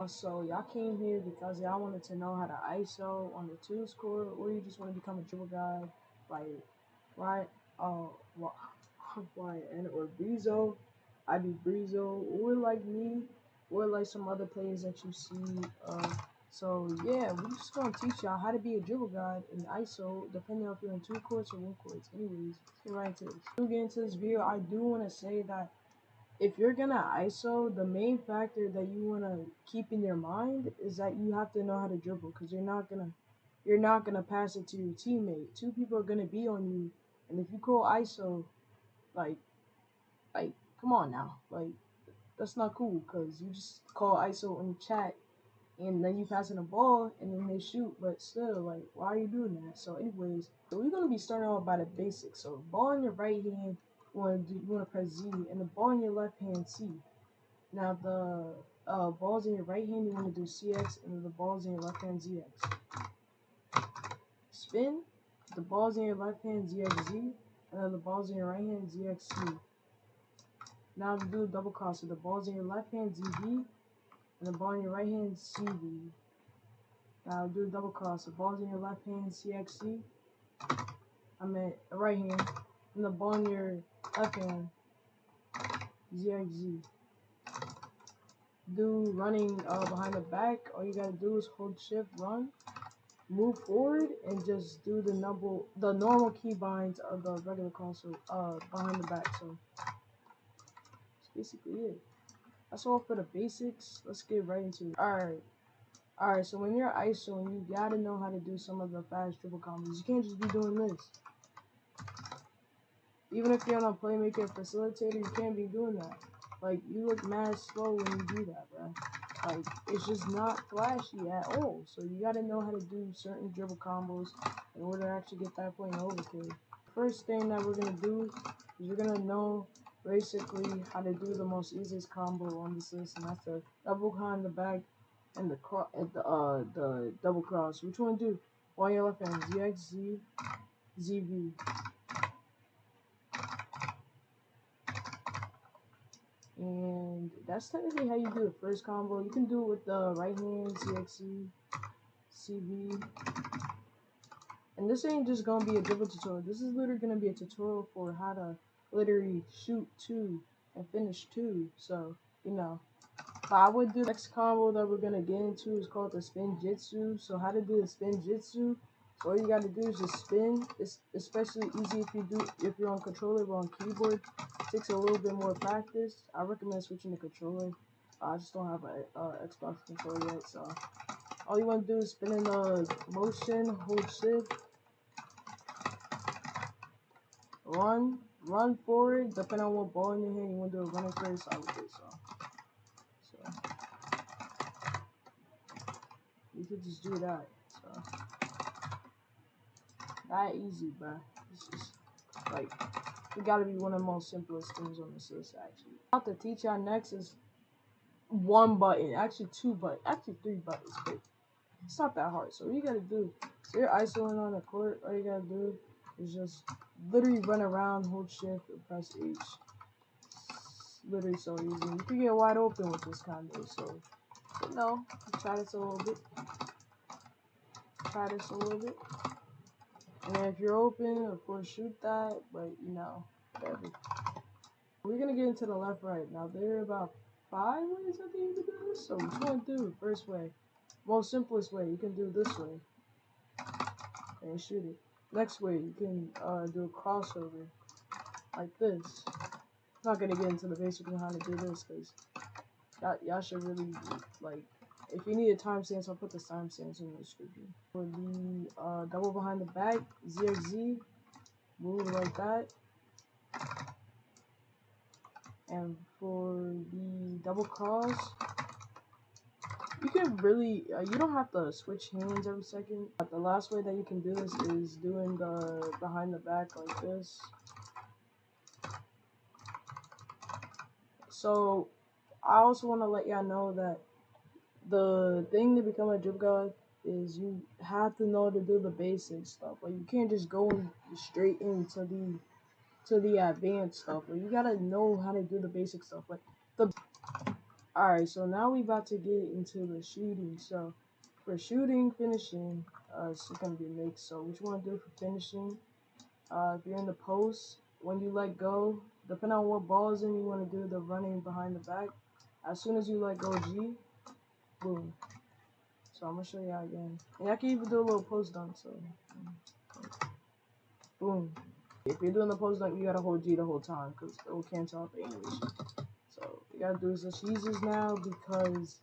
So y'all came here because y'all wanted to know how to ISO on the twos court, or you just want to become a dribble guy, like right? YRNK or Breezo, iBeBreezo, or like me, or like some other players that you see. So yeah, we're just gonna teach y'all how to be a dribble guy in ISO, depending on if you're in two courts or one courts. Anyways, let's get right into this. Before we get into this video, I do want to say that if you're gonna ISO, the main factor that you wanna keep in your mind is that you have to know how to dribble, because you're not gonna pass it to your teammate. Two people are gonna be on you, and if you call ISO, like come on now, like that's not cool, because you just call ISO in chat and then you passing the ball and then they shoot, but still, like, why are you doing that? So anyways, so we're gonna be starting off by the basics. So ball in your right hand, you wanna press Z, and the ball in your left hand C. Now the balls in your right hand you wanna do CX, and then the balls in your left hand ZX. Spin, the balls in your left hand ZXZ, and then the balls in your right hand ZXC. Now to do a double cross, so the balls in your left hand ZB, and the ball in your right hand CV. Now do a double cross, the balls in your left hand CXC, right hand, and the ball in your left hand ZXZ. Do running behind the back, all you gotta do is hold shift, run, move forward, and just do the normal keybinds of the regular console behind the back. So that's basically it. That's all for the basics. Let's get right into it. Alright, so when you're ISOing, you gotta know how to do some of the fast dribble combos. You can't just be doing this. Even if you're on a playmaker facilitator, you can't be doing that. Like, you look mad slow when you do that, bro. Like, it's just not flashy at all. So you gotta know how to do certain dribble combos in order to actually get that point overkill. First thing that we're gonna do is we're gonna know basically how to do the most easiest combo on this list, and that's the double behind the back and the double cross. Which one do? On your left hand, ZXZ, ZV. And that's technically how you do the first combo. You can do it with the right hand, ZXC, CV. And this ain't just gonna be a dribble tutorial. This is literally gonna be a tutorial for how to literally shoot two and finish two. So, you know. But I would do the next combo that we're gonna get into is called the spin Jitsu. So how to do the spin Jitsu? So all you gotta do is just spin. It's especially easy if you're on controller, but on keyboard it takes a little bit more practice. I recommend switching to controller. I just don't have an Xbox controller yet, so all you want to do is spin in the motion, hold shift, run forward. Depending on what ball in your hand you want to do, a running first. I would do so. You could just do that. So that easy, bro. It's just like it gotta be one of the most simplest things on this list. Actually, what to teach y'all next is one button, actually two buttons, actually three buttons, but it's not that hard. So what you gotta do, so you're isoing on the court, all you gotta do is just literally run around, hold shift, and press H. It's literally so easy. You can get wide open with this combo, so you know, try this a little bit. And then if you're open, of course, shoot that, but you know, whatever. We're gonna get into the left right. Now, there are about 5 ways I think you can do this. So, which one do? First way, most simplest way, you can do this way and shoot it. Next way, you can do a crossover like this. I'm not gonna get into the basics of how to do this because y'all should really like. If you need a timestamp, I'll put the timestamps in the description. For the double behind the back, ZXZ, move like that. And for the double cross, you can really, you don't have to switch hands every second. But the last way that you can do this is doing the behind the back like this. So I also want to let y'all know that the thing to become a dribble guy is you have to know to do the basic stuff. Like you can't just go straight into the advanced stuff. Like you gotta know how to do the basic stuff. Like Alright, so now we about to get into the shooting. So for shooting, finishing, it's gonna be mixed. So what you wanna do for finishing? If you're in the post, when you let go, depending on what balls in you wanna do the running behind the back. As soon as you let go G, boom. So I'm gonna show y'all again. And I can even do a little post dunk, so boom. If you're doing the post dunk, you gotta hold G the whole time because it will cancel out the animation. So you gotta do the cheeses now because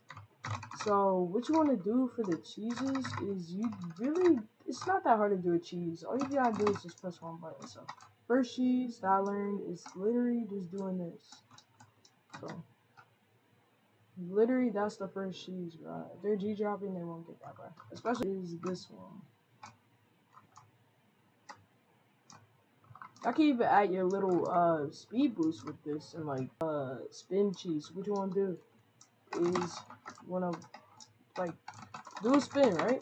so what you want to do for the cheeses is you really it's not that hard to do a cheese. All you gotta do is just press one button. So first cheese that I learned is literally just doing this. So literally that's the first cheese, bro. If they're G dropping, they won't get that, bro. Especially is this one. I can even add your little speed boost with this and like spin cheese. What you wanna do is you wanna like do a spin, right?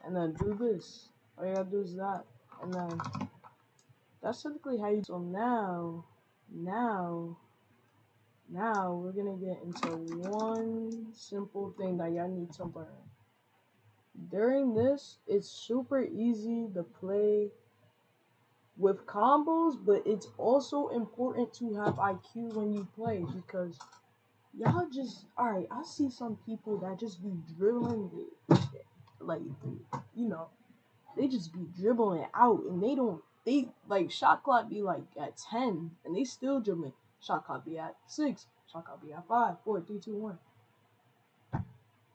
And then do this. All you gotta do is that. And then that's typically how you. So now we're gonna get into one simple thing that y'all need to learn. During this, it's super easy to play with combos, but it's also important to have IQ when you play because y'all just alright. I see some people that just be dribbling it, like you know, they just be dribbling out and they like shot clock be like at 10 and they still dribbling. Shot clock be at 6, shot clock be at 5, 4, 3, 2, 1.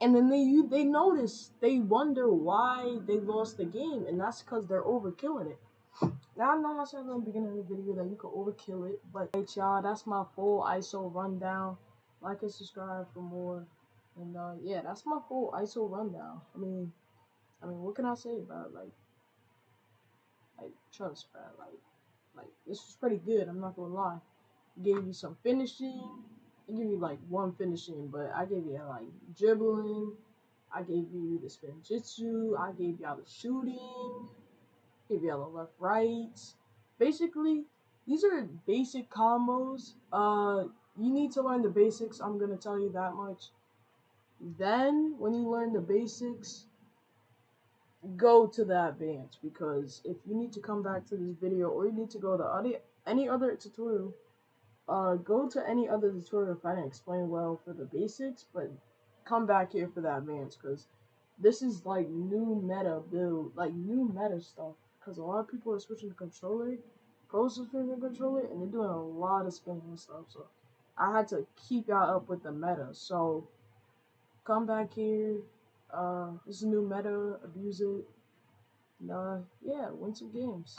And then they notice, they wonder why they lost the game, and that's because they're overkilling it. Now I know I said in the beginning of the video that you can overkill it, but hey y'all, that's my full ISO rundown. Like and subscribe for more. And yeah, that's my full ISO rundown. I mean what can I say about it? Like trust, bro. Like this was pretty good. I'm not gonna lie. Gave you some finishing. I give you like one finishing, but I gave you like dribbling. I gave you the spin jitsu. I gave y'all the shooting. Gave y'all the left right. Basically, these are basic combos. You need to learn the basics. I'm gonna tell you that much. Then, when you learn the basics, go to the advanced, because if you need to come back to this video or you need to go to any other tutorial, go to any other tutorial if I didn't explain well for the basics, but come back here for the advanced because this is like new meta build, like new meta stuff, because a lot of people are switching the controller, pros switching the controller, and they're doing a lot of spinning and stuff, so I had to keep y'all up with the meta. So come back here. This is new meta, abuse it. And yeah, win some games.